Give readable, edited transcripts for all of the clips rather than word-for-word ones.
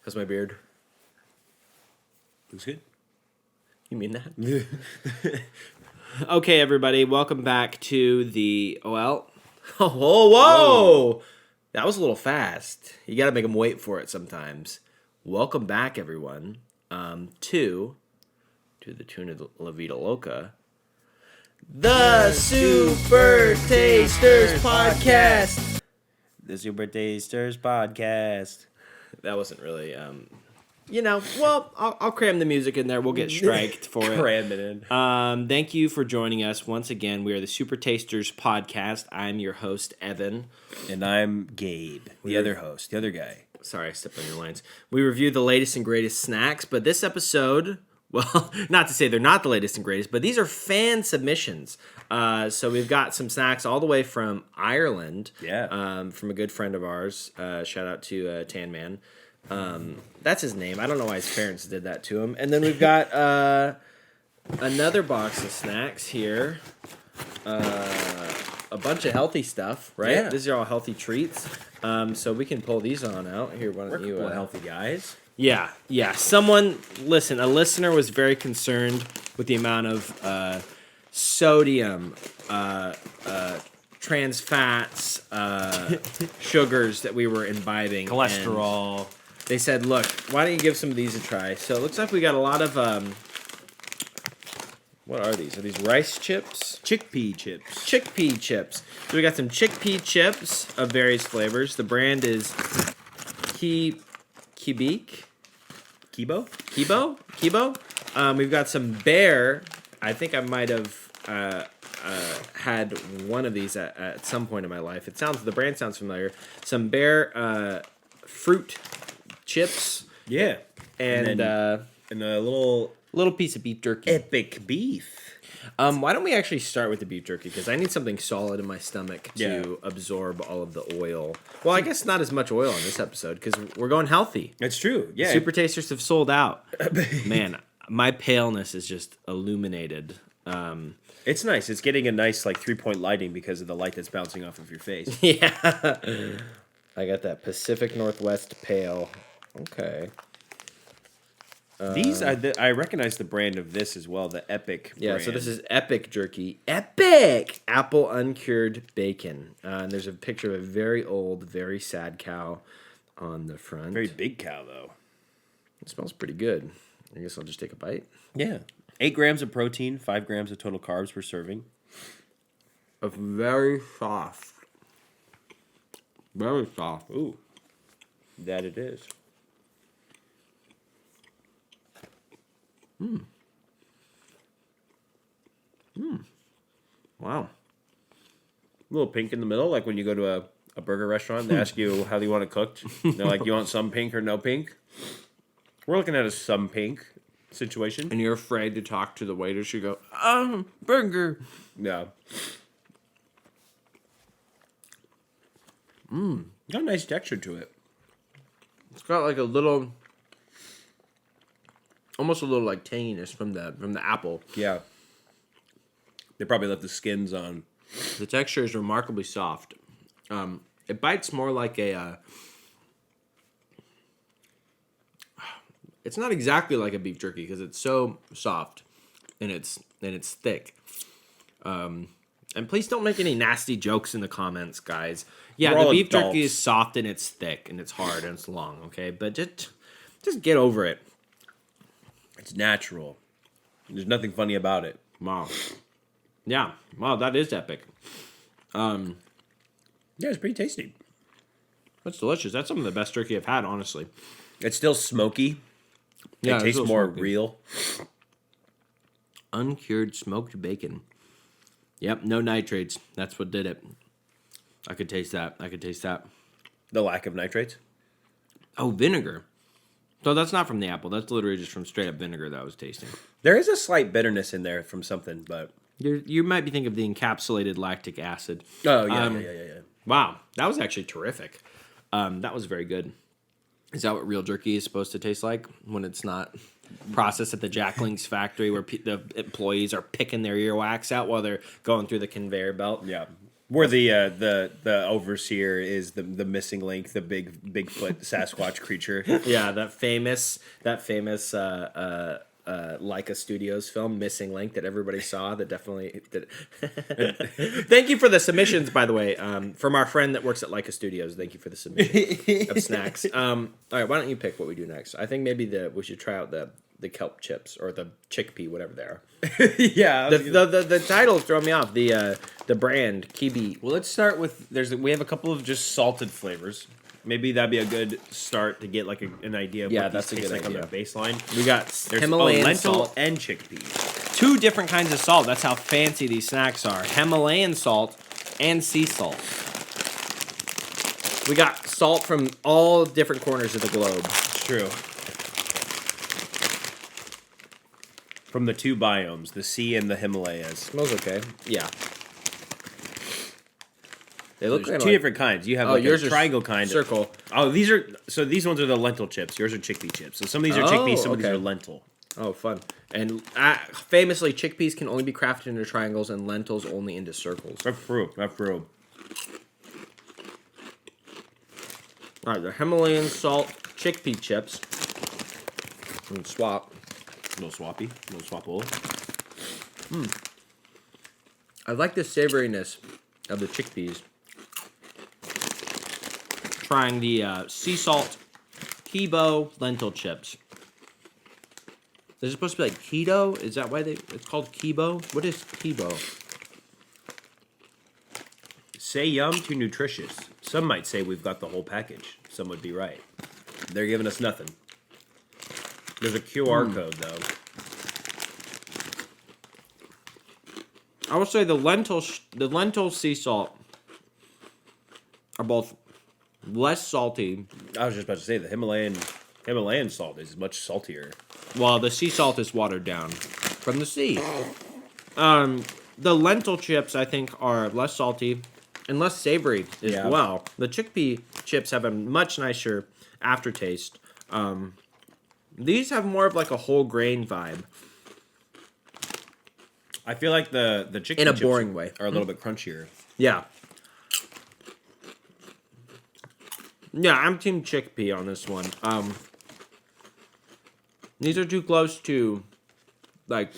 How's my beard? Looks good. You mean that? Okay, everybody, welcome back to the... Whoa! Whoa! That was a little fast. You gotta make them wait for it sometimes. Welcome back, everyone, to the tune of La Vida Loca, the Super Tasters Podcast. The Super Tasters Podcast. That wasn't really... well, I'll cram the music in there. We'll get striked for it. Cram it in. Thank you for joining us once again. We are the Super Tasters Podcast. I'm your host, Evan. And I'm Gabe, the other host, the other guy. Sorry, I stepped on your lines. We review the latest and greatest snacks, but this episode, well, not to say they're not the latest and greatest, but these are fan submissions. So we've got some snacks all the way from Ireland. Yeah. From a good friend of ours. Shout out to Tan Man. That's his name. I don't know why his parents did that to him. And then we've got another box of snacks here. A bunch of healthy stuff, right? Yeah. These are all healthy treats. So we can pull these on out. Here, why don't you... healthy guys. Yeah. Listen, a listener was very concerned with the amount of sodium, trans fats, sugars that we were imbibing. Cholesterol. And they said, look, why don't you give some of these a try? So it looks like we got a lot of... what are these? Are these rice chips? Chickpea chips. Chickpea chips. So we got some chickpea chips of various flavors. The brand is Kibo. We've got some Bear. I think I might have had one of these at some point in my life. The brand sounds familiar. Some Bear fruit chips. Yeah. And a little piece of beef jerky. epic beef. Why don't we actually start with the beef jerky? Because I need something solid in my stomach to absorb all of the oil. Well, I guess not as much oil in this episode because we're going healthy. That's true. Yeah. Super Tasters have sold out. Man, my paleness is just illuminated. It's nice. It's getting a nice 3-point lighting because of the light that's bouncing off of your face. Yeah. I got that Pacific Northwest pale. Okay. These I recognize the brand of this as well, the Epic brand. Yeah, so this is Epic Jerky. Epic! Apple uncured bacon. And there's a picture of a very old, very sad cow on the front. Very big cow, though. It smells pretty good. I guess I'll just take a bite. Yeah. 8 grams of protein, 5 grams of total carbs per serving. It's very soft. Very soft. Ooh. That it is. Wow. A little pink in the middle, like when you go to a burger restaurant, they ask you how do you want it cooked. They're like, you want some pink or no pink? We're looking at a some pink situation. And you're afraid to talk to the waiters. You go, burger. No. Got a nice texture to it. It's got like a little, almost a little like tanginess from the apple. Yeah. They probably left the skins on. The texture is remarkably soft. It bites more like a. It's not exactly like a beef jerky because it's so soft, and it's thick. And please don't make any nasty jokes in the comments, guys. Yeah, We're the all beef adults. jerky is soft and it's thick and it's hard and it's long. Okay, but just get over it. It's natural. There's nothing funny about it. Wow. Yeah. Wow, that is epic. Yeah, it's pretty tasty. That's delicious. That's some of the best jerky I've had, honestly. It's still smoky. Yeah, it it's tastes still more smoky. real. Uncured smoked bacon. Yep, no nitrates. That's what did it. I could taste that. The lack of nitrates. Oh, vinegar. So that's not from the apple. That's literally just from straight up vinegar that I was tasting. There is a slight bitterness in there from something, but... You might be thinking of the encapsulated lactic acid. Oh, yeah. Wow, that was actually terrific. That was very good. Is that what real jerky is supposed to taste like when it's not processed at the Jack Link's factory where the employees are picking their earwax out while they're going through the conveyor belt? Yeah. Where the overseer is the missing link, the Bigfoot Sasquatch creature. Yeah, that famous Leica Studios film, Missing Link, that everybody saw. That definitely did. Thank you for the submissions, by the way, from our friend that works at Leica Studios. Thank you for the submission of snacks. All right, why don't you pick what we do next? I think maybe we should try out the kelp chips or the chickpea, whatever they are. Yeah, The titles throw me off. The brand Kibi. Well, let's start with we have a couple of just salted flavors. Maybe that'd be a good start to get like an idea of what that's these a taste good like idea. on the baseline. We got There's Himalayan lentil salt. and chickpeas. 2 different kinds of salt. That's how fancy these snacks are. Himalayan salt and sea salt. We got salt from all different corners of the globe. It's true. From the 2 biomes, the sea and the Himalayas. Smells okay. Yeah. They look There's kind 2 of different kinds. You have like yours a are triangle kind. circle. These ones are the lentil chips. Yours are chickpea chips. So some of these are chickpeas, some of these okay. are lentil. Oh, fun. And famously, chickpeas can only be crafted into triangles and lentils only into circles. That's true. That's true. All right, the Himalayan salt chickpea chips. And swap. No swappy. No swapple. I like the savoriness of the chickpeas. Trying the sea salt Kibo lentil chips. Is it supposed to be like keto? Is that why it's called Kibo? What is Kibo? Say yum to nutritious. Some might say we've got the whole package. Some would be right. They're giving us nothing. There's a QR code though. I would say the lentil sea salt are both less salty. I was just about to say the Himalayan salt is much saltier. While the sea salt is watered down from the sea. The lentil chips, I think, are less salty and less savory as well. The chickpea chips have a much nicer aftertaste. These have more of like a whole grain vibe. I feel like the chickpea In a chips boring way. are a little bit crunchier. Yeah. Yeah, I'm team chickpea on this one. These are too close to, like,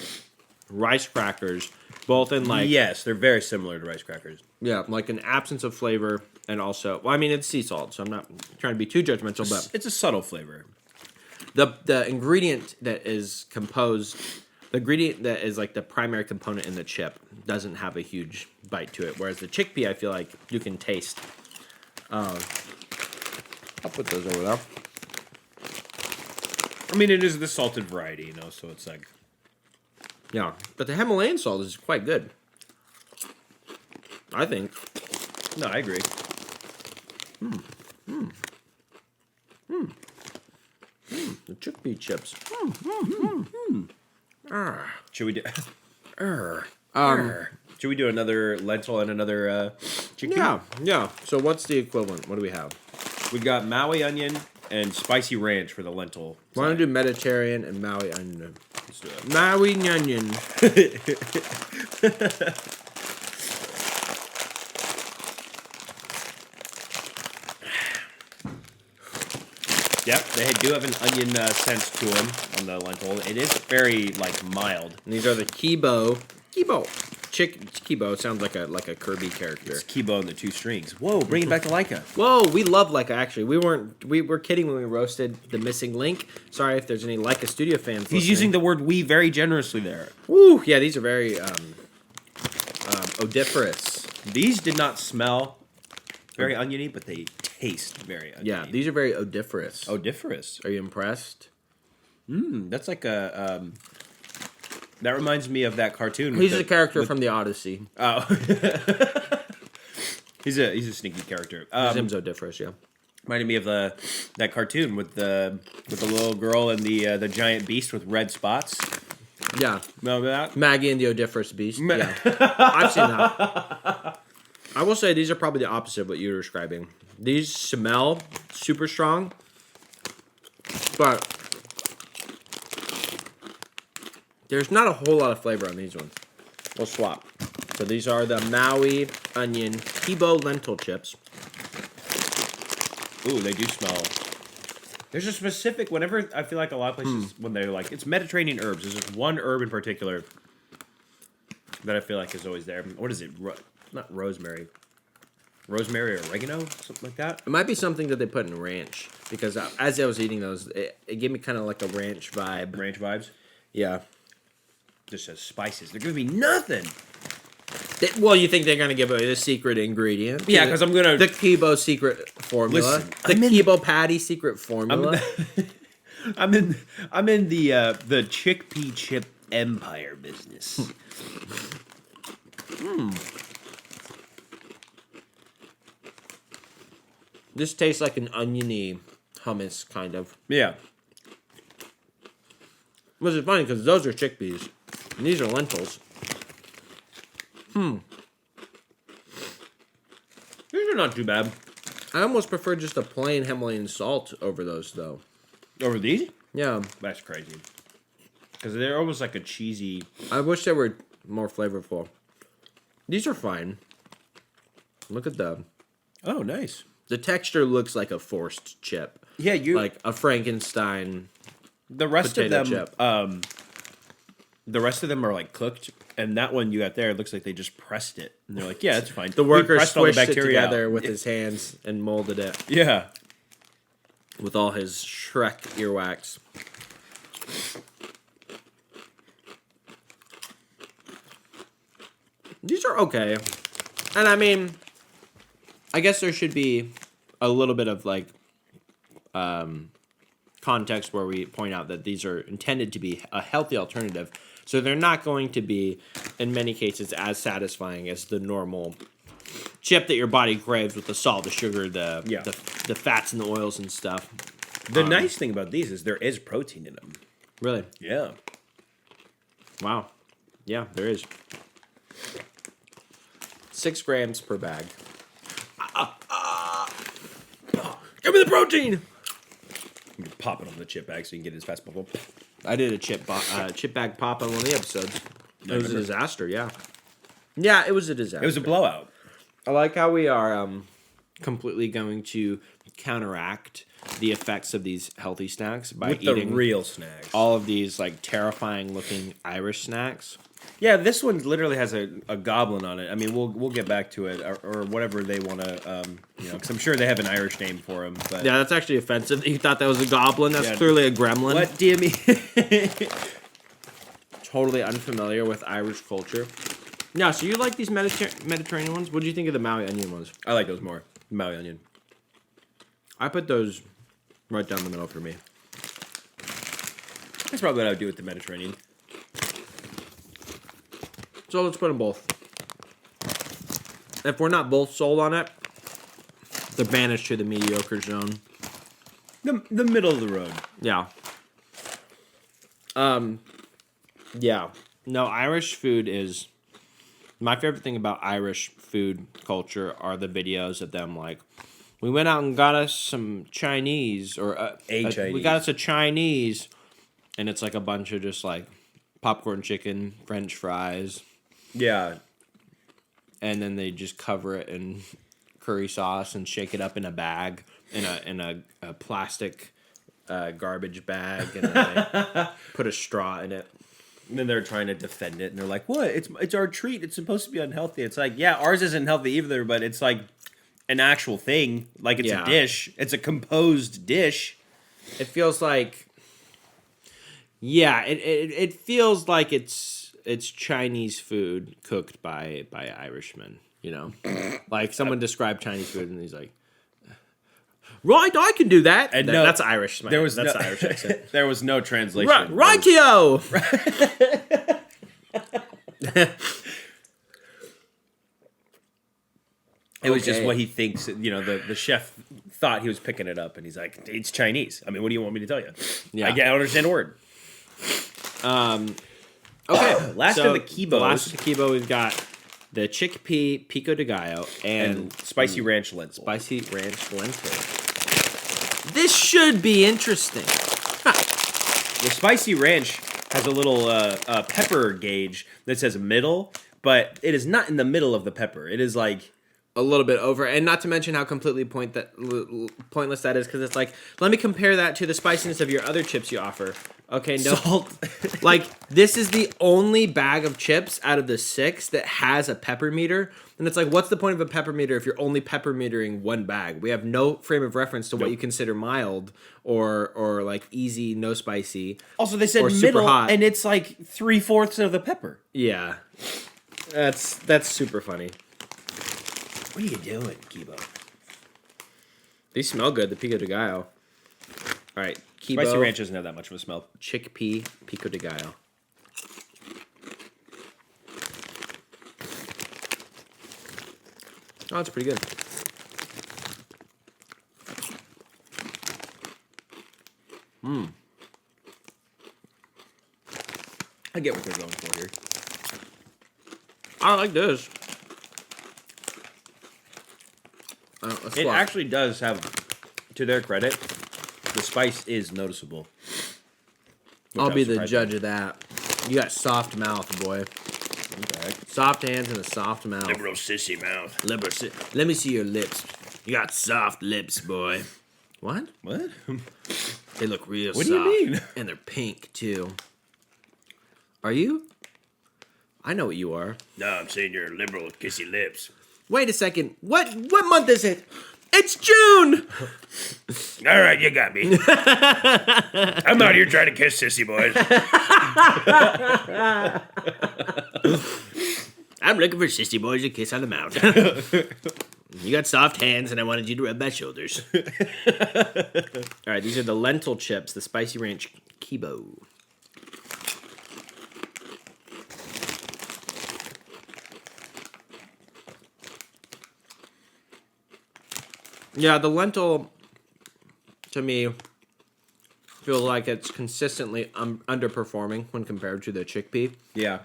rice crackers, both in, like... Yes, they're very similar to rice crackers. Yeah, like an absence of flavor, and also... Well, I mean, it's sea salt, so I'm not trying to be too judgmental, but... It's a subtle flavor. The ingredient that is composed... The ingredient that is, like, the primary component in the chip doesn't have a huge bite to it, whereas the chickpea, I feel like you can taste. I'll put those over there. I mean, it is the salted variety, you know, so it's like... Yeah, but the Himalayan salt is quite good. I think. No, I agree. The chickpea chips. Should we do... Um, Should we do another lentil and another chickpea? yeah. So what's the equivalent? What do we have? We've got Maui onion and spicy ranch for the lentil. Why don't I do Mediterranean and Maui onion? Let's do it. Maui onion. Yep, they do have an onion sense to them on the lentil. It is very, like, mild. And these are the Kibo. Kibo sounds like a Kirby character. It's Kibo and the 2 strings. Whoa, bring it back to Leica. Whoa, we love Leica, actually. We were kidding when we roasted the missing link. Sorry if there's any Leica Studio fans He's listening. using the word we very generously there. Woo, yeah, these are very odoriferous. These did not smell very oniony, but they taste very oniony. Yeah, these are very odoriferous. Odoriferous. Are you impressed? That's like a... that reminds me of that cartoon. He's a character from the Odyssey. Oh. he's a sneaky character. His name's odoriferous, yeah. Reminded me of that cartoon with the little girl and the giant beast with red spots. Yeah. Remember that? Maggie and the Odoriferous Beast. Yeah. I've seen that. I will say these are probably the opposite of what you were describing. These smell super strong, but there's not a whole lot of flavor on these ones. We'll swap. So these are the Maui onion Kibo lentil chips. Ooh, they do smell. There's a specific, whenever I feel like a lot of places, when they're like, it's Mediterranean herbs, there's just one herb in particular that I feel like is always there. What is it? Not rosemary. Rosemary or oregano? Something like that? It might be something that they put in ranch, because as I was eating those, it gave me kind of like a ranch vibe. Ranch vibes? Yeah. Just says spices. They're going to be nothing. Well, you think they're going to give away the secret ingredient? Yeah, because I'm going to... The Kibo secret formula. Listen, the Kibo patty secret formula. I'm in the chickpea chip empire business. This tastes like an oniony hummus, kind of. Yeah. Which is funny, because those are chickpeas. And these are lentils. These are not too bad. I almost prefer just a plain Himalayan salt over those, though. Over these? Yeah. That's crazy. Because they're almost like a cheesy... I wish they were more flavorful. These are fine. Look at them. Oh, nice. The texture looks like a forced chip. Yeah, like a Frankenstein. The rest of them, chip. The rest of them are like cooked, and that one you got there, it looks like they just pressed it. And they're like, yeah, that's fine. The worker pressed all the squished it bacteria together out. with his hands and molded it Yeah. with all his Shrek earwax. These are okay. And I mean, I guess there should be a little bit of like context where we point out that these are intended to be a healthy alternative. So they're not going to be, in many cases, as satisfying as the normal chip that your body craves with the salt, the sugar, the fats and the oils and stuff. The nice thing about these is there is protein in them. Really? Yeah. Wow. Yeah, there is. 6 grams per bag. Give me the protein! You can pop it on the chip bag so you can get it as fast as possible. I did a chip bag pop on one of the episodes. It was a disaster, yeah. Yeah, it was a disaster. It was a blowout. I like how we are completely going to counteract the effects of these healthy snacks by With eating the real snacks. all of these like terrifying looking Irish snacks. Yeah, this one literally has a goblin on it. I mean, we'll get back to it or whatever they want to, because I'm sure they have an Irish name for him. But Yeah, that's actually offensive. You thought that was a goblin? That's clearly a gremlin. What do you mean? Totally unfamiliar with Irish culture. Yeah, so you like these Mediterranean ones? What do you think of the Maui onion ones? I like those more. Maui onion. I put those right down the middle for me. That's probably what I would do with the Mediterranean. So let's put them both. If we're not both sold on it, they're banished to the mediocre zone. The middle of the road. Yeah. Yeah. No, Irish food is... My favorite thing about Irish food culture are the videos of them like, we went out and got us some Chinese, or Chinese. We got us a Chinese, and it's like a bunch of just like popcorn chicken, French fries. Yeah. And then they just cover it in curry sauce and shake it up in a bag, in a plastic garbage bag, and then they put a straw in it. And then they're trying to defend it, and they're like, "What? It's our treat. It's supposed to be unhealthy." It's like, yeah, ours isn't healthy either, but it's like an actual thing. Like it's a dish. It's a composed dish. It feels like, yeah, it feels like it's Chinese food cooked by Irishmen. You know, like someone described Chinese food, and he's like, right, I can do that. And that's Irish. Man. That's Irish accent. There was no translation. Rightio. It was just what he thinks. You know, the chef thought he was picking it up, and he's like, "It's Chinese. I mean, what do you want me to tell you? Yeah, I don't understand a word." Okay, last of the Kibos. Last of the Kibo, we've got the chickpea pico de gallo and spicy ranch lentil. Spicy ranch lentil. This should be interesting. The spicy ranch has a little pepper gauge that says middle, but it is not in the middle of the pepper. It is like a little bit over, and not to mention how completely pointless that is, because it's like, let me compare that to the spiciness of your other chips you offer. Okay, no. salt. Like, this is the only bag of chips out of the 6 that has a pepper meter. And it's like, what's the point of a pepper meter if you're only pepper metering one bag? We have no frame of reference to what you consider mild or like easy, no spicy. Also, they said or middle, super hot. and it's like 3/4 of the pepper. Yeah. That's super funny. What are you doing, Kibo? These smell good, the pico de gallo. All right, Kibo. Spicy ranch doesn't have that much of a smell. Chickpea pico de gallo. Oh, that's pretty good. I get what they're going for here. I like this. It actually does have, to their credit, the spice is noticeable. I'll be the judge of that. You got soft mouth, boy. Okay. Soft hands and a soft mouth. Liberal sissy mouth. Let me see your lips. You got soft lips, boy. What? What? They look real What soft. do you mean? And they're pink, too. Are you? I know what you are. No, I'm saying you're liberal with kissy lips. Wait a second. What month is it? It's June! All right, you got me. I'm out here trying to kiss sissy boys. I'm looking for sissy boys to kiss on the mouth. You got soft hands, and I wanted you to rub my shoulders. All right, these are the lentil chips, the Spicy Ranch Kibo. Yeah, the lentil, to me, feels like it's consistently underperforming when compared to the chickpea. Yeah.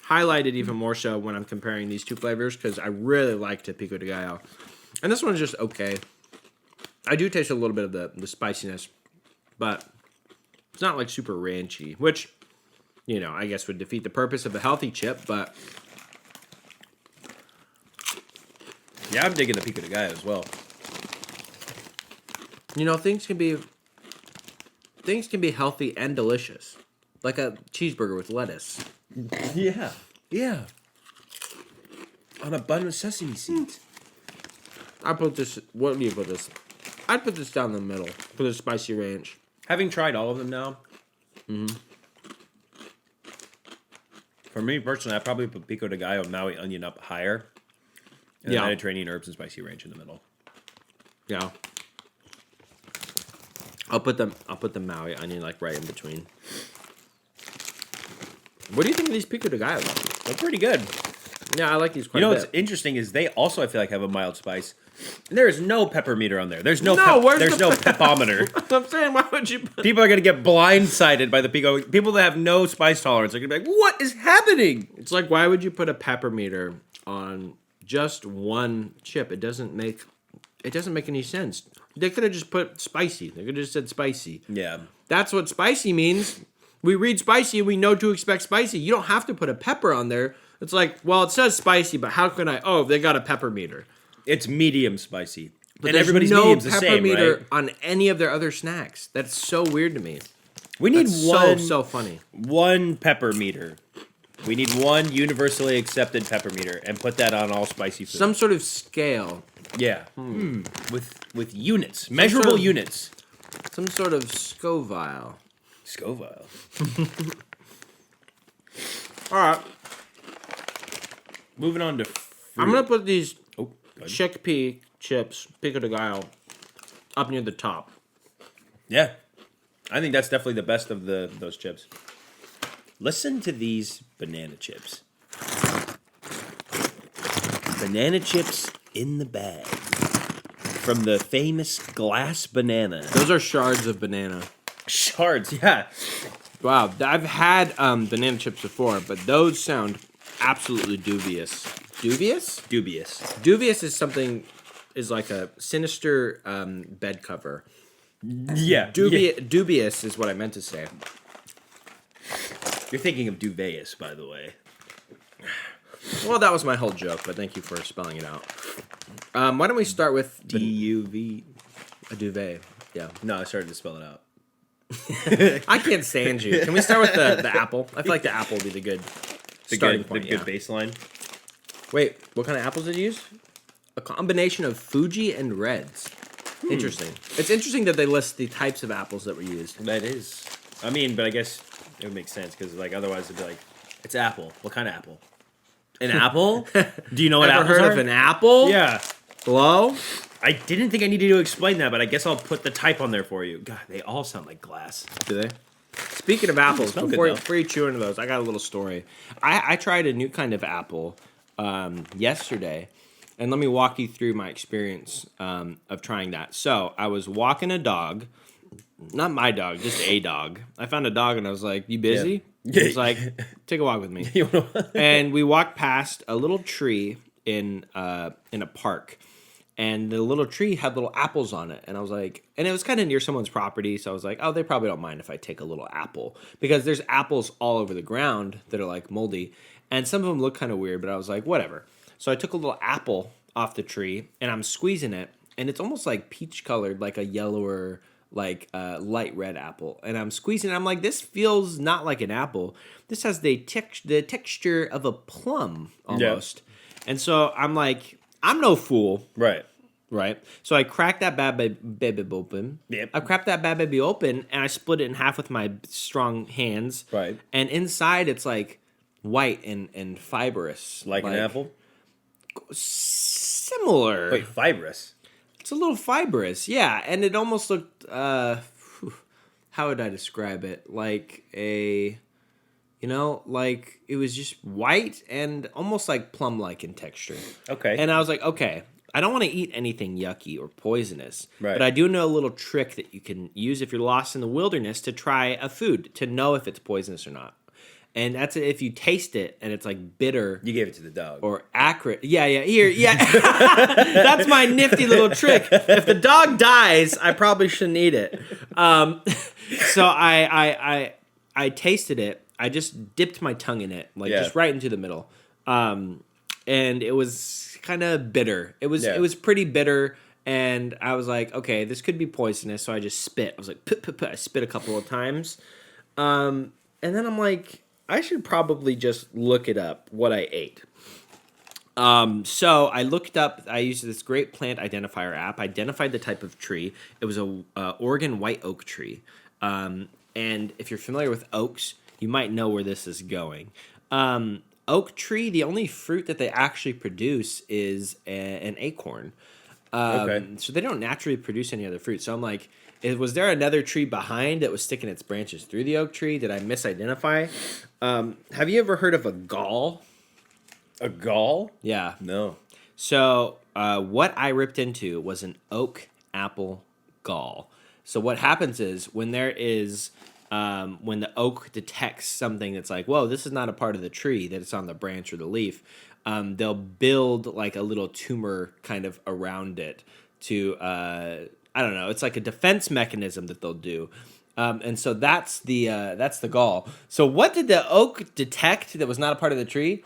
Highlighted even more so when I'm comparing these two flavors, because I really like the pico de gallo. And this one's just okay. I do taste a little bit of the spiciness, but it's not like super ranchy, which, you know, I guess would defeat the purpose of a healthy chip, but... Yeah, I'm digging the pico de gallo as well. You know, things can be healthy and delicious. Like a cheeseburger with lettuce. Yeah. Yeah. On a bun with sesame seeds. I put this, what do you put this? I'd put this down the middle for the Spicy Ranch. Having tried all of them now, for me personally, I probably put pico de gallo and Maui onion up higher. And Yeah. Mediterranean herbs and spicy ranch in the middle. Yeah. I'll put the Maui onion like right in between. What do you think of these pico de gallo? They're pretty good. Yeah, I like these quite You know a what's bit. interesting is they also, I feel like, have a mild spice. And there is no pepper meter on there. There's no where's there's the no pepometer. I'm saying, why would you put... People are gonna get blindsided by the pico. People that have no spice tolerance are gonna be like, "What is happening?" It's like, why would you put a pepper meter on just one chip? It doesn't make any sense. They could have just put spicy. They could have just said spicy. Yeah. That's what spicy means. We read spicy, we know to expect spicy. You don't have to put a pepper on there. It's like, well, it says spicy, but how can I? Oh, they got a pepper meter. It's medium spicy. But and there's everybody's no medium's the pepper same, meter right? on any of their other snacks. That's so weird to me. We need That's so funny. one pepper meter. We need one universally accepted pepper meter and put that on all spicy food. Some sort of scale. Yeah. With units. Measurable sort of- units. Some sort of Scoville. Scoville. All right. Moving on to fruit. I'm going to put these Oh, go ahead. chickpea chips, pico de gallo, up near the top. Yeah. I think that's definitely the best of those chips. Listen to these banana chips. Banana chips in the bag. From the famous glass banana. Those are shards of banana. Shards, yeah. Wow, I've had banana chips before, but those sound absolutely dubious. Dubious? Dubious. Dubious is like a sinister bed cover. Yeah. Dubious is what I meant to say. You're thinking of Duveus, by the way. Well, that was my whole joke, but thank you for spelling it out. Why don't we start with DUV. a duvet? Yeah. No, I started to spell it out. I can't stand you. Can we start with the apple? I feel like the apple would be the good starting point. The good baseline. Wait, what kind of apples did you use? A combination of Fuji and Reds. Interesting. It's interesting that they list the types of apples that were used. That is. I mean, but I guess it would make sense because like otherwise it'd be like, it's apple. What kind of apple? An apple? Do you know what Ever apples heard are? of an apple? Yeah. Hello? I didn't think I needed to explain that, but I guess I'll put the type on there for you. God, they all sound like glass. Do they? Speaking of apples, smell good, before you chew into those, I got a little story. I tried a new kind of apple yesterday, and let me walk you through my experience of trying that. So I was walking a dog, not my dog, just a dog. I found a dog, and I was like, "You busy?" Yeah. He was like, "Take a walk with me." And we walked past a little tree in a park. And the little tree had little apples on it. And I was like, and it was kind of near someone's property. So I was like, oh, they probably don't mind if I take a little apple. Because there's apples all over the ground that are like moldy. And some of them look kind of weird, but I was like, whatever. So I took a little apple off the tree and I'm squeezing it. And it's almost like peach colored, like a yellower, like light red apple. And I'm squeezing it. I'm like, this feels not like an apple. This has the texture of a plum almost. Yeah. And so I'm like, I'm no fool. Right. So I cracked that bad baby open. Yep. I cracked that bad baby open, and I split it in half with my strong hands. Right. And inside, it's like white and fibrous. Like an apple? Similar. Wait, fibrous? It's a little fibrous, yeah. And it almost looked, how would I describe it? Like a... You know, like it was just white and almost like plum-like in texture. Okay. And I was like, okay, I don't want to eat anything yucky or poisonous. Right. But I do know a little trick that you can use if you're lost in the wilderness to try a food, to know if it's poisonous or not. And that's if you taste it and it's like bitter. You gave it to the dog. Or acrid. Yeah. That's my nifty little trick. If the dog dies, I probably shouldn't eat it. So I tasted it. I just dipped my tongue in it, just right into the middle, and it was kind of bitter. It was pretty bitter, and I was like, okay, this could be poisonous. So I just spit. I was like, put. I spit a couple of times, and then I'm like, I should probably just look it up what I ate. So I looked up. I used this great plant identifier app. Identified the type of tree. It was a Oregon white oak tree, and if you're familiar with oaks, you might know where this is going. Oak tree, the only fruit that they actually produce is an acorn. Okay. So they don't naturally produce any other fruit. So I'm like, was there another tree behind that was sticking its branches through the oak tree? Did I misidentify? Have you ever heard of a gall? A gall? Yeah. No. So what I ripped into was an oak apple gall. So what happens is when there is... when the oak detects something that's like, whoa, this is not a part of the tree, that it's on the branch or the leaf, they'll build like a little tumor kind of around it to, I don't know, it's like a defense mechanism that they'll do. And so that's the gall. So what did the oak detect that was not a part of the tree?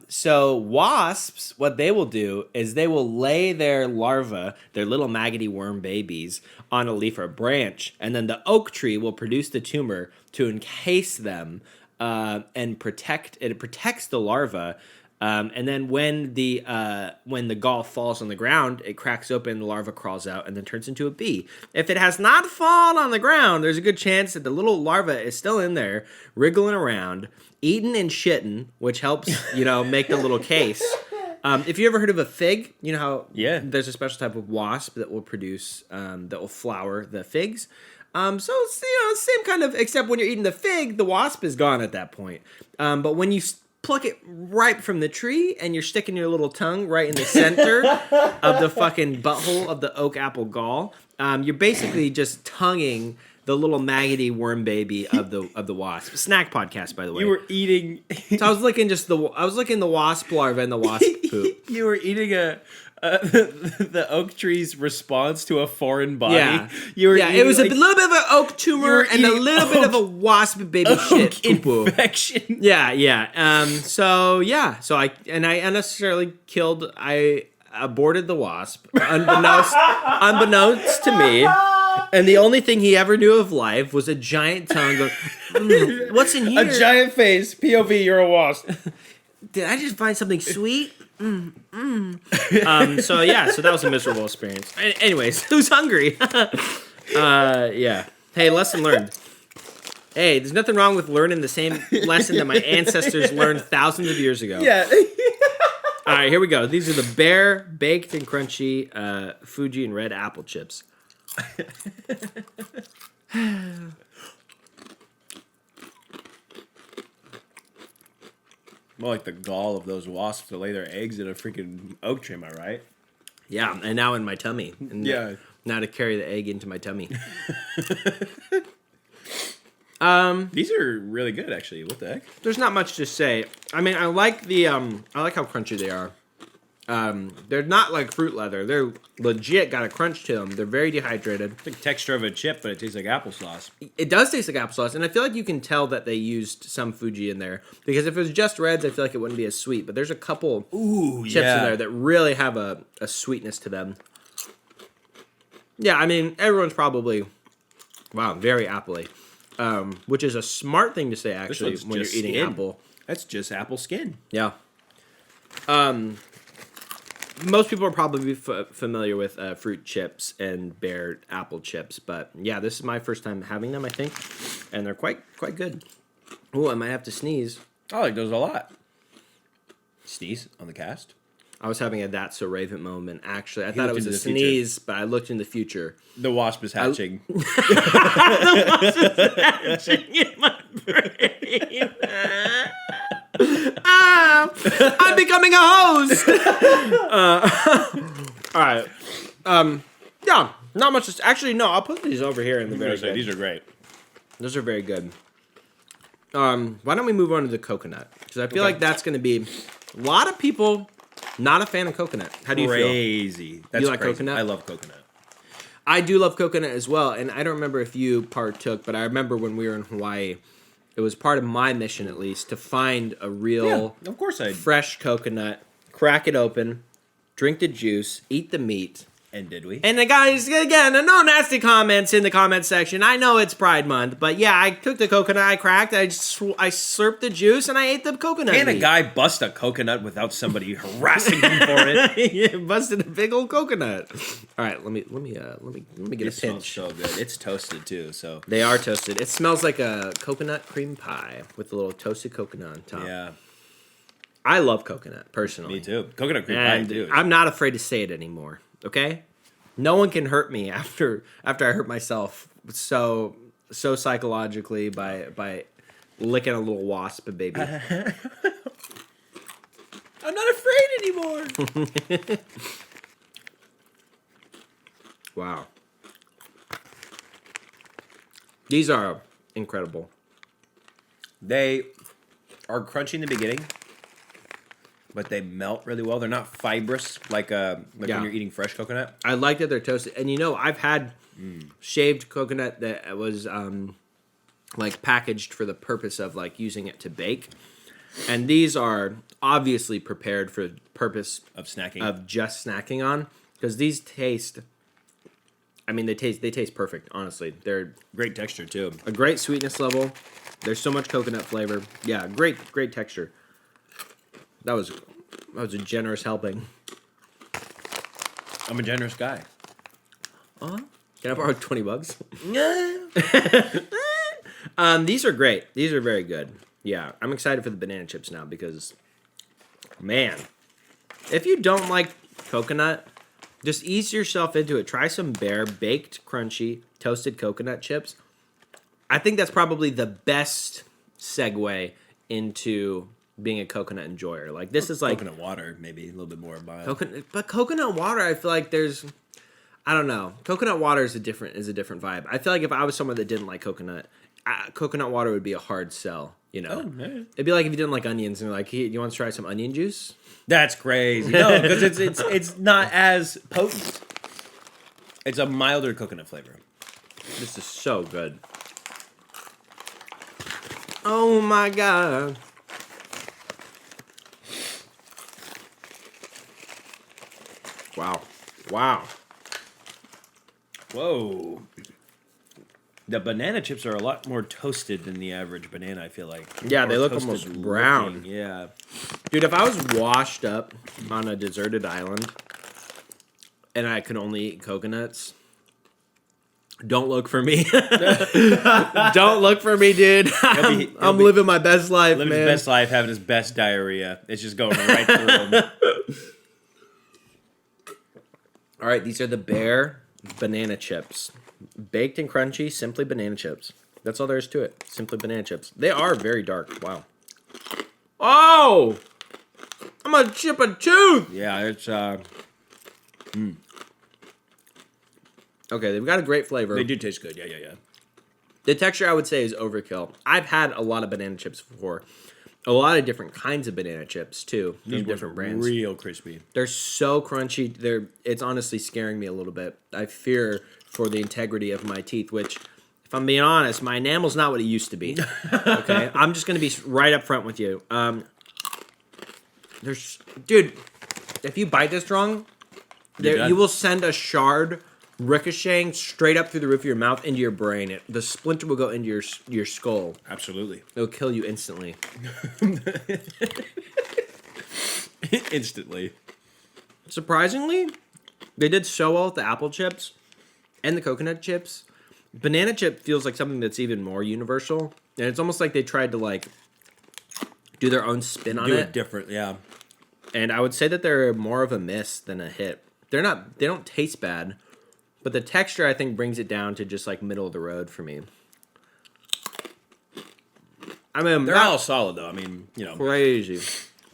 So wasps, what they will do is they will lay their larvae, their little maggoty worm babies, on a leaf or a branch, and then the oak tree will produce the tumor to encase them and protect. It protects the larva, and then when the gall falls on the ground, it cracks open, the larva crawls out, and then turns into a bee. If it has not fallen on the ground, there's a good chance that the little larva is still in there, wriggling around, eating and shitting, which helps, make the little case. If you ever heard of a fig, you know how there's a special type of wasp that will produce, that will flower the figs. So it's, same kind of, except when you're eating the fig, the wasp is gone at that point. But when you pluck it right from the tree and you're sticking your little tongue right in the center of the fucking butthole of the oak apple gall, you're basically just tonguing the little maggoty worm baby of the wasp. Snack podcast, by the way. You were eating. So I was licking the wasp larva and the wasp poop. You were eating the oak tree's response to a foreign body. Yeah, You were it was like, a little bit of an oak tumor and a eating little bit of a wasp baby shit poo-poo. infection. Yeah. So I unnecessarily killed. I aborted the wasp, unbeknownst to me. And the only thing he ever knew of life was a giant tongue going, what's in here? A giant face. POV, you're a wasp. Did I just find something sweet? So that was a miserable experience. Anyways, who's hungry? Yeah. Hey, lesson learned. Hey, there's nothing wrong with learning the same lesson that my ancestors learned thousands of years ago. Yeah. All right, here we go. These are the Bear baked and crunchy Fuji and red apple chips. More like the gall of those wasps to lay their eggs in a freaking oak tree, am I right? Yeah, and now in my tummy. And Yeah. Now to carry the egg into my tummy. These are really good, actually. What the heck? There's not much to say. I mean, I like the I like how crunchy they are. They're not like fruit leather. They're legit got a crunch to them. They're very dehydrated. It's like texture of a chip, but it tastes like applesauce. It does taste like applesauce, and I feel like you can tell that they used some Fuji in there because if it was just Reds, I feel like it wouldn't be as sweet. But there's a couple chips in there that really have a sweetness to them. Yeah, I mean, everyone's probably very apple-y, which is a smart thing to say actually when you're eating apple. That's just apple skin. Yeah. Most people are probably familiar with fruit chips and Bear apple chips, but yeah, this is my first time having them, I think, and they're quite good. Oh, I might have to sneeze. I like those a lot. Sneeze on the cast. I was having a That's So Raven moment. Actually, I He thought it looked was a into the sneeze, but I looked in the future. The wasp is hatching. The wasp is hatching in my brain. I'm becoming a host. All right. Yeah, not much. Actually, no. I'll put these over here in the very good. These are great. Those are very good. Why don't we move on to the coconut? Because I feel like that's going to be a lot of people not a fan of coconut. How do you feel? Crazy. That's You like crazy. coconut? I love coconut. I do love coconut as well, and I don't remember if you partook, but I remember when we were in Hawaii, it was part of my mission at least to find a real, Of course I. fresh coconut, crack it open, drink the juice, eat the meat. And did we? And the guys, again, no nasty comments in the comment section. I know it's Pride Month, but yeah, I took the coconut, I cracked, I slurped the juice, and I ate the coconut Can meat. a guy bust a coconut without somebody harassing him for it? Yeah, busted a big old coconut. All right, let me get It a smells pinch. so good. It's toasted too, so They are toasted. It smells like a coconut cream pie with a little toasted coconut on top. yeah. I love coconut, personally. Me too. Coconut cream pie And too. I'm not afraid to say it anymore, okay? No one can hurt me after I hurt myself so psychologically by licking a little wasp baby. I'm not afraid anymore. Wow. These are incredible. They are crunchy in the beginning, but they melt really well. They're not fibrous like when you're eating fresh coconut. I like that they're toasted. And I've had shaved coconut that was like packaged for the purpose of like using it to bake. And these are obviously prepared for the purpose Of snacking. of just snacking on, because these taste, I mean, they taste perfect, honestly. They're Great texture too. a great sweetness level. There's so much coconut flavor. Yeah, great texture. That was a generous helping. I'm a generous guy. Can I borrow $20? These are great. These are very good. Yeah, I'm excited for the banana chips now because, man, if you don't like coconut, just ease yourself into it. Try some Bear baked, crunchy, toasted coconut chips. I think that's probably the best segue into being a coconut enjoyer. Like, this is like Coconut water, maybe a little bit more mild. coconut water. I feel like I don't know. Coconut water is a different vibe. I feel like if I was someone that didn't like coconut coconut water would be a hard sell. You know, Oh, man. it'd be like if you didn't like onions and you're like, hey, you want to try some onion juice? That's crazy. No, because it's not as potent. It's a milder coconut flavor. This is so good. Oh my god. Wow. Wow. Whoa. The banana chips are a lot more toasted than the average banana, I feel like. Yeah, they More look toasted almost brown. looking, yeah. Dude, if I was washed up on a deserted island and I could only eat coconuts, don't look for me. Don't look for me, dude. I'm living my best life, Living man. his best life, having his best diarrhea. It's just going right through him. All right, these are the Bear banana chips. Baked and crunchy, simply banana chips. That's all there is to it. Simply banana chips. They are very dark. Wow. Oh! I'm gonna chip a tooth! Yeah, it's Okay, they've got a great flavor. they do taste good. Yeah. The texture, I would say, is overkill. I've had a lot of banana chips before. A lot of different kinds of banana chips, too. From different brands. Real crispy. They're so crunchy. It's honestly scaring me a little bit. I fear for the integrity of my teeth, which, if I'm being honest, my enamel's not what it used to be. Okay? I'm just going to be right up front with you. Dude, if you bite this wrong, you will send a shard ricocheting straight up through the roof of your mouth into your brain. The splinter will go into your skull. Absolutely. It'll kill you instantly. Instantly. Surprisingly, they did so well with the apple chips and the coconut chips. Banana chip feels like something that's even more universal. And it's almost like they tried to like do their own spin on Do it. it different, yeah. And I would say that they're more of a miss than a hit. They don't taste bad, but the texture I think brings it down to just like middle of the road for me. I mean, They're all solid though. I mean, you know. crazy.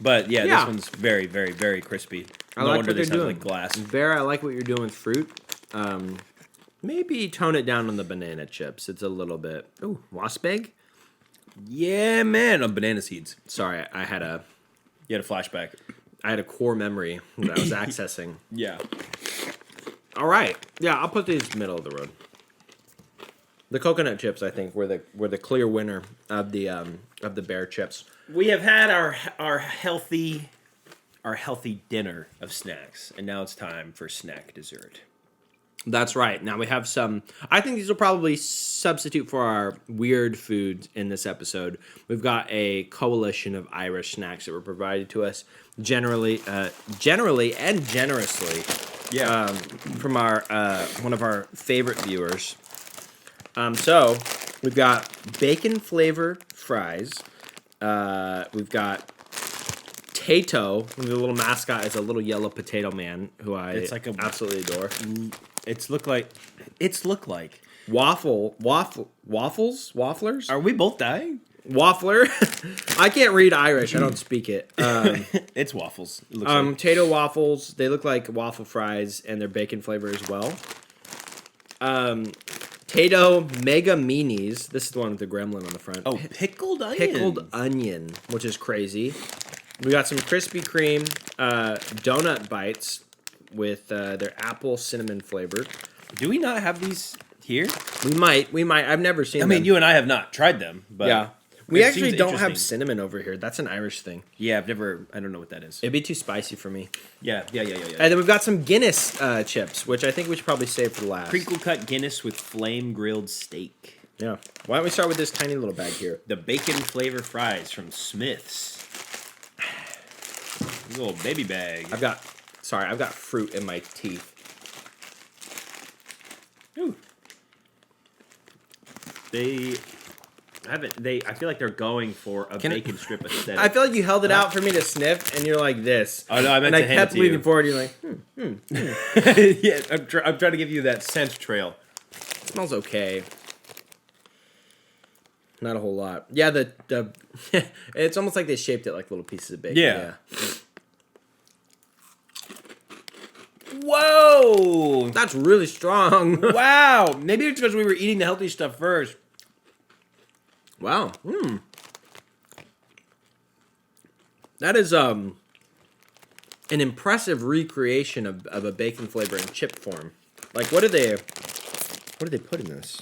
But yeah, Yeah. this one's very, very, very crispy. I No like wonder what they're this has doing. like glass. Bear, I like what you're doing with fruit. Maybe tone it down on the banana chips. It's a little bit. Ooh, wasp egg? Yeah, man, on banana seeds. Sorry, I had a You had a flashback. core memory that I was accessing. Yeah. All right, yeah, I'll put these middle of the road. The coconut chips, I think, were the clear winner of the Bear chips. We have had our healthy dinner of snacks, and now it's time for snack dessert. That's right. Now we have some. I think these will probably substitute for our weird foods in this episode. We've got a coalition of Irish snacks that were provided to us generally and generously. Yeah. From our one of our favorite viewers. So we've got bacon flavor fries. We've got Tato. The little mascot is a little yellow potato man who I absolutely adore. It's look like Wafflers. Are we both dying? Waffler. I can't read Irish. I don't speak it. It's waffles. It looks like. Tato waffles. They look like waffle fries, and they're bacon flavor as well. Tato Mega Minis. This is the one with the gremlin on the front. Oh, pickled onion. Pickled onion, which is crazy. We got some Krispy Kreme donut bites with their apple cinnamon flavor. Do we not have these here? We might. I've never seen them. I mean, you and I have not tried them, but Yeah. We it actually seems don't have interesting. cinnamon over here. That's an Irish thing. Yeah, I don't know what that is. It'd be too spicy for me. Yeah. And then we've got some Guinness chips, which I think we should probably save for the last. Crinkle cut Guinness with flame grilled steak. Yeah. Why don't we start with this tiny little bag here? The bacon flavor fries from Smith's. Little baby bag. I've got fruit in my teeth. Ooh. I feel like they're going for a bacon strip aesthetic. I feel like you held it out for me to sniff, and you're like this. Oh no, I meant and to I hand kept it to leaning you. forward. You're like, Yeah, I'm trying to give you that scent trail. It smells okay. Not a whole lot. Yeah, the it's almost like they shaped it like little pieces of bacon. Yeah. Whoa! 'Whoa! That's really strong. Wow! Maybe it's because we were eating the healthy stuff first. Wow. That is an impressive recreation of a bacon flavor in chip form. Like, what did they put in this?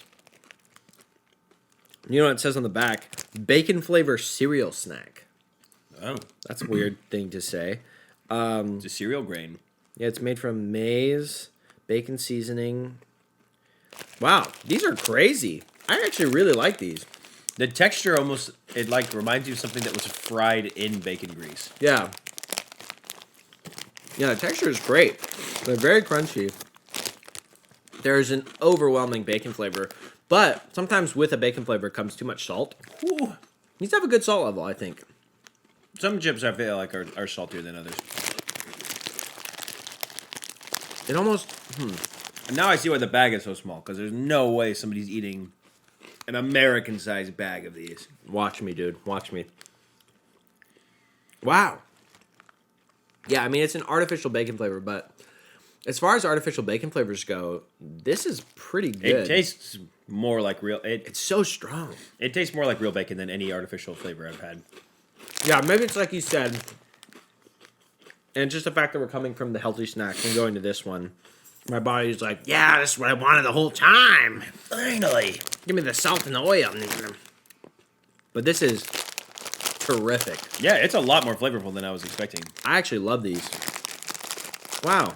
You know what it says on the back? Bacon flavor cereal snack. Oh, That's a weird thing to say. it's a cereal grain. Yeah, it's made from maize, bacon seasoning. Wow, these are crazy. I actually really like these. The texture almost, it like reminds you of something that was fried in bacon grease. Yeah. Yeah, the texture is great. They're very crunchy. There's an overwhelming bacon flavor, but sometimes with a bacon flavor comes too much salt. Ooh. These have a good salt level, I think. Some chips I feel like are saltier than others. It almost... And now I see why the bag is so small, because there's no way somebody's eating an American-sized bag of these. Watch me, dude. Watch me. Wow. Yeah, I mean, it's an artificial bacon flavor, but as far as artificial bacon flavors go, this is pretty good. It tastes more like real... It's so strong. It tastes more like real bacon than any artificial flavor I've had. Yeah, maybe it's like you said, and just the fact that we're coming from the healthy snacks and going to this one, my body's like, yeah, this is what I wanted the whole time. Finally. Give me the salt and the oil. But this is terrific. Yeah, it's a lot more flavorful than I was expecting. I actually love these. Wow.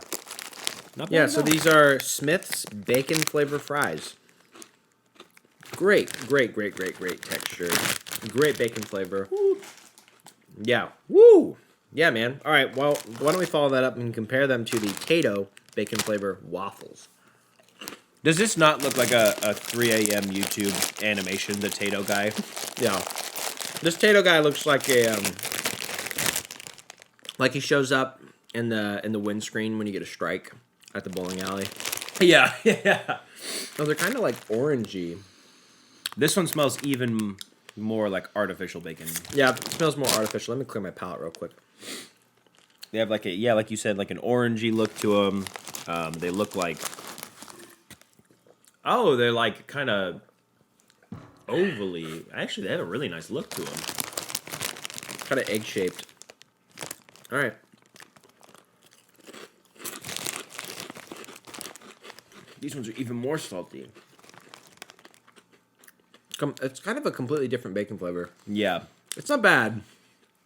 Not bad Yeah, at so all. these are Smith's bacon flavor fries. Great texture. Great bacon flavor. Woo. Yeah. Woo! Yeah, man. All right, well, why don't we follow that up and compare them to the Tato bacon flavor waffles. Does this not look like a 3 a.m. YouTube animation, the Tato guy? Yeah. This Tato guy looks like like he shows up in the windscreen when you get a strike at the bowling alley. Yeah, yeah. Oh, they're kind of like orangey. This one smells even more like artificial bacon. Yeah, it smells more artificial. Let me clear my palate real quick. They have like like you said, like an orangey look to them. They look like, they're like kind of ovally. Actually, they have a really nice look to them. Kind of egg shaped. All right. These ones are even more salty. It's kind of a completely different bacon flavor. Yeah. It's not bad.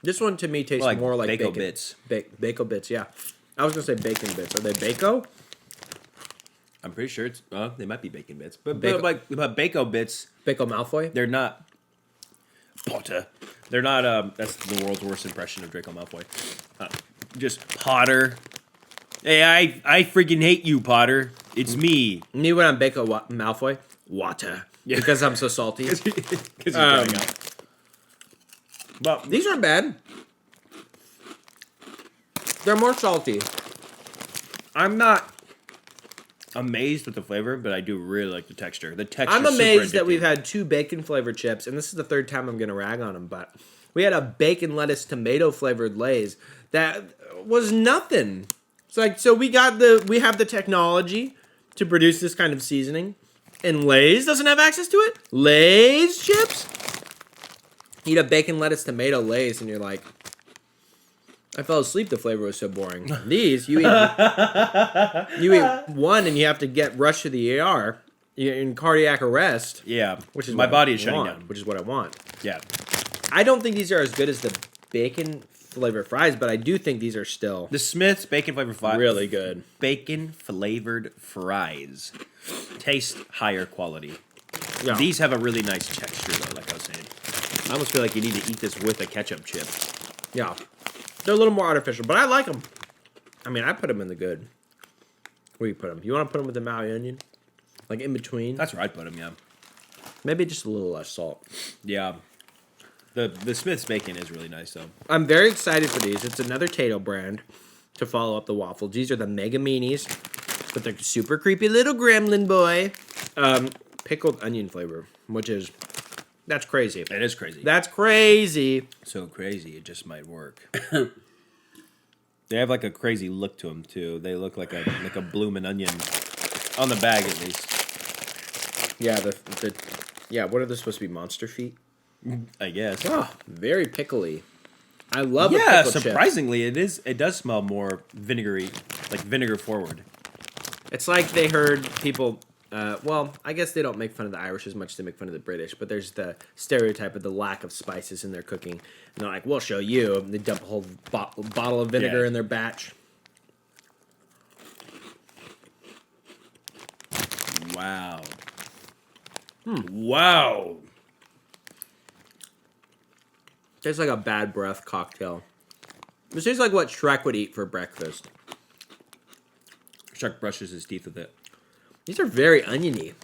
This one to me tastes more like Bacon bacon. bits. Bacon bits, yeah. I was going to say bacon bits. Are they bacon? I'm pretty sure it's, they might be bacon bits. But bacon bits, Bacon Malfoy? they're not, Potter. They're not, that's the world's worst impression of Draco Malfoy. Just Potter. Hey, I freaking hate you, Potter. It's me. Me when I'm Bacon Malfoy? Water. Yeah. Because I'm so salty. But These aren't bad. They're more salty. I'm not amazed with the flavor, but I do really like the texture. The texture. I'm amazed that we've had 2 bacon flavored chips, and this is the 3rd time I'm going to rag on them, but we had a bacon lettuce tomato flavored Lay's that was nothing. It's like, so we have the technology to produce this kind of seasoning, and Lay's doesn't have access to it? Lay's chips? Eat a bacon lettuce tomato Lay's, and you're like, I fell asleep. The flavor was so boring. These, you eat one, and you have to get rushed to the ER. You're in cardiac arrest. Yeah, Which is my what body I is shutting want, down. which is what I want. Yeah, I don't think these are as good as the bacon flavored fries, but I do think these are still the Smith's bacon flavored fries. really good. Bacon flavored fries taste higher quality. Yeah. These have a really nice texture, though. Like I was saying, I almost feel like you need to eat this with a ketchup chip. Yeah. They're a little more artificial, but I like them. I mean, I put them in the good. Where you put them? You want to put them with the Maui onion? Like in between? That's where I'd put them. Yeah, Maybe just a little less salt. yeah. The Smith's bacon is really nice, though. I'm very excited for these. It's another Tato brand to follow up the waffles. These are the Mega Meanies, but they're super creepy little gremlin boy. Pickled onion flavor, that's crazy. It is crazy. That's crazy. So crazy, it just might work. They have like a crazy look to them too. They look like a bloomin' onion on the bag, at least. Yeah, yeah. What are they supposed to be? Monster feet? I guess. Oh, very pickly. I love a Yeah, pickle chip. surprisingly, it is. It does smell more vinegary, like vinegar forward. It's like they heard people. Well, I guess they don't make fun of the Irish as much as they make fun of the British, but there's the stereotype of the lack of spices in their cooking. And they're like, we'll show you. And they dump a whole bottle of vinegar in their batch. Wow. Wow. Tastes like a bad breath cocktail. This tastes like what Shrek would eat for breakfast. Shark brushes his teeth with it. These are very oniony.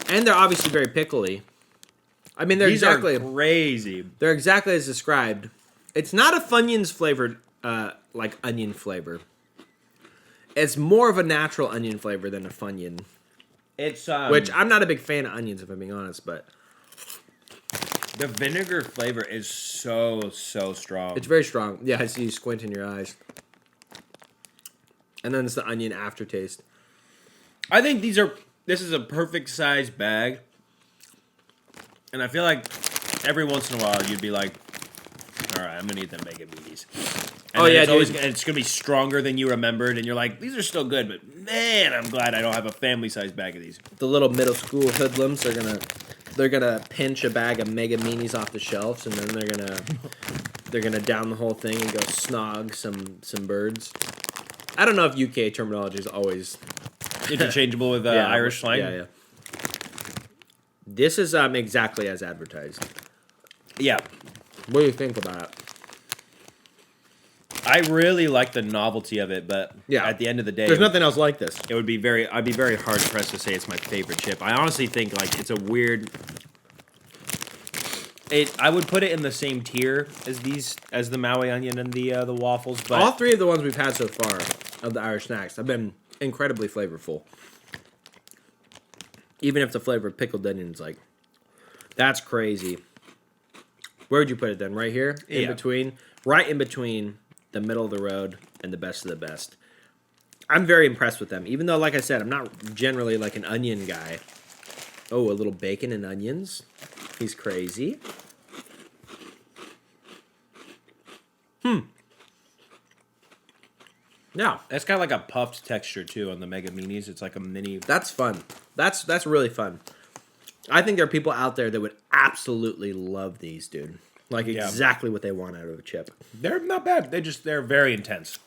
And they're obviously very pickly. I mean, These are crazy. They're exactly as described. It's not a Funyuns flavored, like onion flavor. It's more of a natural onion flavor than a Funyun. It's Which, I'm not a big fan of onions, if I'm being honest, but... The vinegar flavor is so strong. It's very strong. Yeah, I see you squint in your eyes. And then it's the onion aftertaste. I think this is a perfect size bag. And I feel like every once in a while you'd be like, all right, I'm going to eat the Mega Meaties. And it's going to be stronger than you remembered. And you're like, these are still good, but man, I'm glad I don't have a family-sized bag of these. The little middle school hoodlums are they're gonna pinch a bag of Mega Meanies off the shelves, and then they're gonna down the whole thing and go snog some birds. I don't know if UK terminology is always Interchangeable with Irish slang. Yeah. This is exactly as advertised. Yeah. What do you think about it? I really like the novelty of it, but Yeah. at the end of the day, There's nothing else like this. I'd be very hard pressed to say it's my favorite chip. I honestly think like it's a weird. I would put it in the same tier as the Maui onion and the waffles, but All three of the ones we've had so far of the Irish snacks have been incredibly flavorful. Even if the flavor of pickled onions, like, that's crazy. Where would you put it then? Right here? In between? Right in between the middle of the road and the best of the best. I'm very impressed with them. Even though, like I said, I'm not generally like an onion guy. Oh, a little bacon and onions. He's crazy. Yeah. that's got like a puffed texture too on the Mega Minis. It's like a mini. That's fun. That's really fun. I think there are people out there that would absolutely love these, dude. Like exactly what they want out of a chip. They're not bad. They're very intense.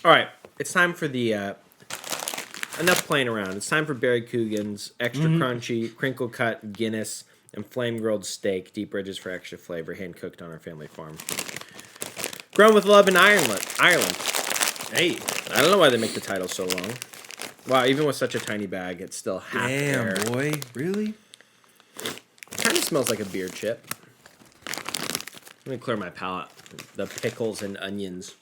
All right, it's time for the enough playing around. It's time for Barry Coogan's extra crunchy, crinkle cut Guinness and flame grilled steak, deep ridges for extra flavor, hand cooked on our family farm. Grown with love in Ireland. Hey, I don't know why they make the title so long. Wow, even with such a tiny bag, it's still half there. damn boy, really? Kind of smells like a beer chip. Let me clear my palate. The pickles and onions.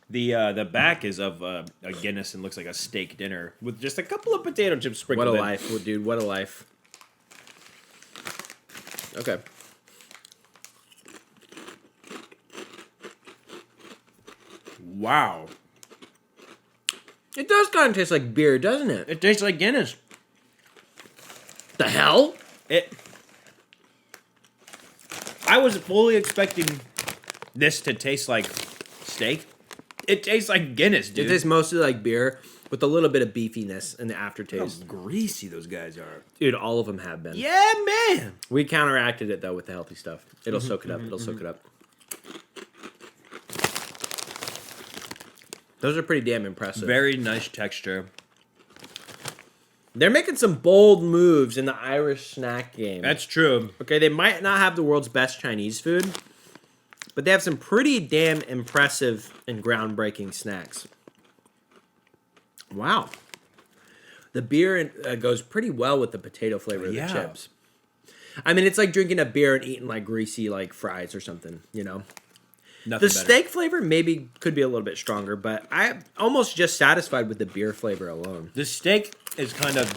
The back is of a Guinness and looks like a steak dinner with just a couple of potato chips sprinkled What a in. life, dude. What a life. Okay. Wow. It does kind of taste like beer, doesn't it? It tastes like Guinness. The hell? I was fully expecting this to taste like steak. It tastes like Guinness, dude. It tastes mostly like beer with a little bit of beefiness in the Look how aftertaste. greasy those guys are. Dude, all of them have been. Yeah, man. We counteracted it, though, with the healthy stuff. It'll soak it up. It'll soak it up. Those are pretty damn impressive. Very nice texture. They're making some bold moves in the Irish snack game. That's true. Okay, they might not have the world's best Chinese food, but they have some pretty damn impressive and groundbreaking snacks. Wow. The beer goes pretty well with the potato flavor of the chips. I mean, it's like drinking a beer and eating like greasy like fries or something, you know? Nothing The better. steak flavor maybe could be a little bit stronger, but I'm almost just satisfied with the beer flavor alone. The steak is kind of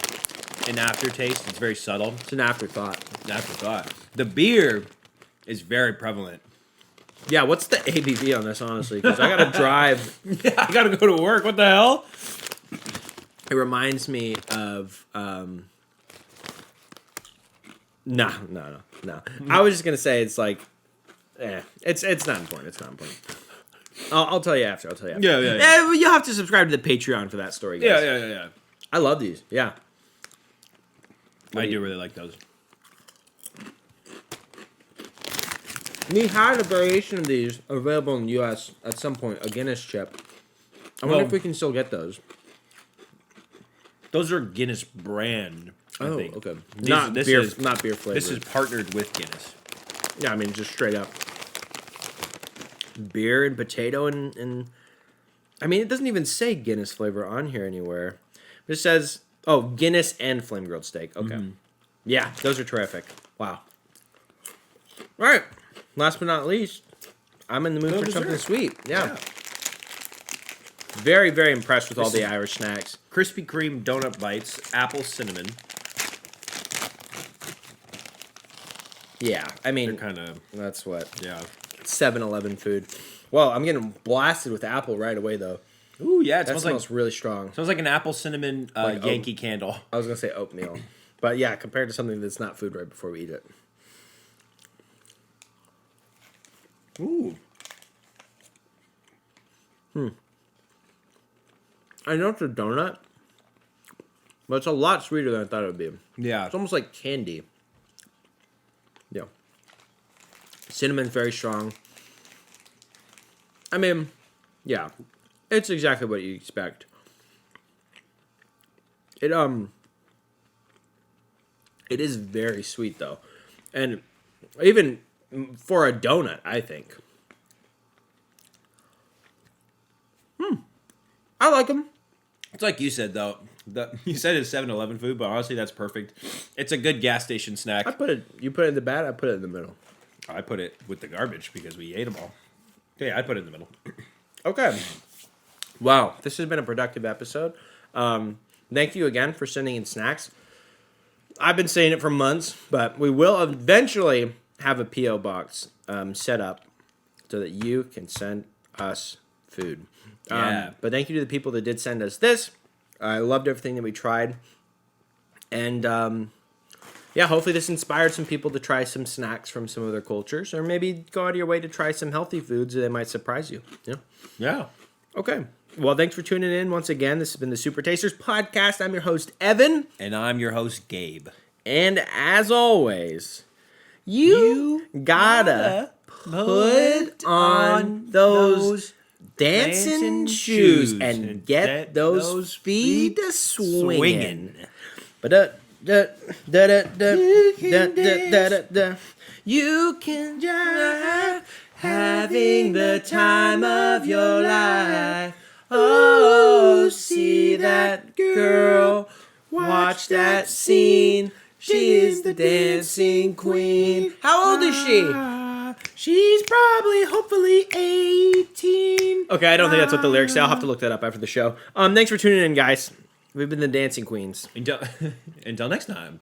an aftertaste. It's very subtle. It's an afterthought. An afterthought. The beer is very prevalent. Yeah, what's the ABV on this, honestly? Because I gotta drive. Yeah, I gotta go to work. What the hell? It reminds me of No. I was just gonna say it's like, it's not important. It's not important. I'll tell you after. Yeah. You'll have to subscribe to the Patreon for that story, guys. Yeah. I love these. Yeah. I do really like those. We had a variation of these available in the U.S. at some point, a Guinness chip. I wonder if we can still get those. Those are Guinness brand. I think. Okay. Not beer flavored. This is partnered with Guinness. Yeah, I mean, just straight up. Beer and potato and I mean, it doesn't even say Guinness flavor on here anywhere. It says, Guinness and flame grilled steak. Okay. Mm-hmm. Yeah, those are terrific. Wow. All right. Last but not least, I'm in the mood for something sweet. Yeah. Very, very impressed with all the Irish snacks. Krispy Kreme donut bites, apple cinnamon. Yeah, I mean, they're kind of. That's what. Yeah. 7-Eleven food. Well, I'm getting blasted with apple right away, though. Ooh, yeah, it smells really strong. Smells like an apple cinnamon Yankee candle. I was gonna say oatmeal, but yeah, compared to something that's not food right before we eat it. Ooh. I know it's a donut, but it's a lot sweeter than I thought it would be. Yeah, it's almost like candy. Yeah. Cinnamon's very strong. I mean, yeah, it's exactly what you expect. It is very sweet though, and even for a donut, I think. I like them. It's like you said though. You said it's 7-Eleven food, but honestly, that's perfect. It's a good gas station snack. You put it in the bad. I put it in the middle. I put it with the garbage because we ate them all. Yeah, I put it in the middle. Okay. Wow, this has been a productive episode. Thank you again for sending in snacks. I've been saying it for months, but we will eventually have a P.O. box set up so that you can send us food. Yeah. But thank you to the people that did send us this. I loved everything that we tried. And yeah, hopefully this inspired some people to try some snacks from some other cultures, or maybe go out of your way to try some healthy foods that might surprise you. Yeah. Okay. Well, thanks for tuning in once again. This has been the Super Tasters Podcast. I'm your host, Evan. And I'm your host, Gabe. And as always, you gotta put on those dancing shoes and get those feet swinging. You can drive, having the time of your life. Oh, see that girl, watch that scene. She is the dancing queen. How old is she? She's probably, hopefully, 18. Okay, I don't think that's what the lyrics say. I'll have to look that up after the show. Thanks for tuning in, guys. We've been the Dancing Queens. Until next time.